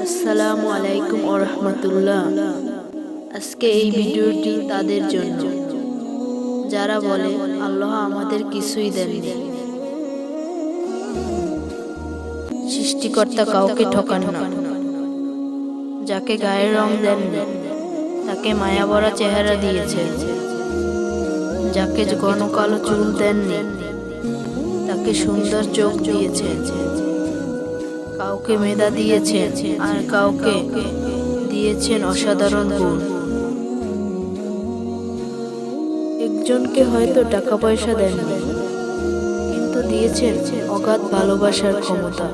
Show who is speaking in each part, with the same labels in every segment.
Speaker 1: আসসালামু আলাইকুম ওয়া রাহমাতুল্লাহ। আজকে এই ভিডিওটি তাদের জন্য যারা বলে আল্লাহ আমাদের কিছুই দেননি। সৃষ্টিকর্তা কাউকে ঠকান না। যাকে গায়ের রং দেননি তাকে মায়া ভরা চেহারা দিয়েছে। যাকে ঘন কালো চুল দেননি তাকে সুন্দর চোখ দিয়েছে। কাউকে মেধা দিয়েছেন আর কাউকে দিয়েছেন অসাধারণ গুণ। একজনকে হয়তো টাকা পয়সা দেননি, কিন্তু দিয়েছেন অগাধ ভালোবাসার ক্ষমতা।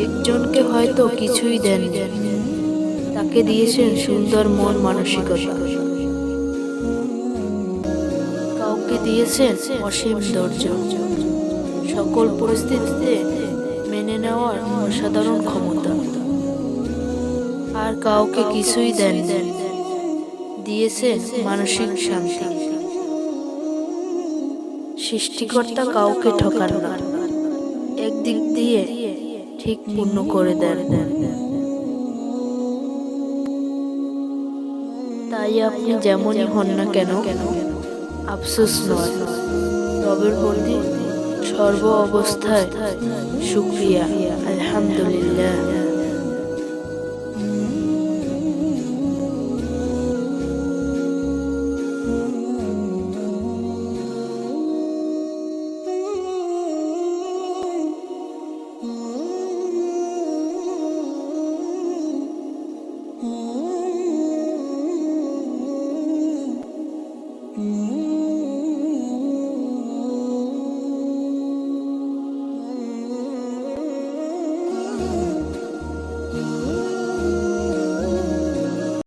Speaker 1: একজনকে হয়তো কিছুই দেননি, তাকে দিয়েছেন সুন্দর মন মানসিকতা। কাউকে দিয়েছেন অসীম ধৈর্য, সকল পরিস্থিতিতে মেনে নেওয়ার অসাধারণ ক্ষমতা। আর কাউকে কিছুই দেন, দিয়েছেন মানসিক শান্তি। সৃষ্টিকর্তা কাউকে ঠকান না, একদিক দিয়ে ঠিক পূর্ণ করে দেন। তাই আপনি যেমনই হন না কেন, আফসোস নয়, রবের প্রতি সর্ব অবস্থায় শুকরিয়া, আলহামদুলিল্লাহ।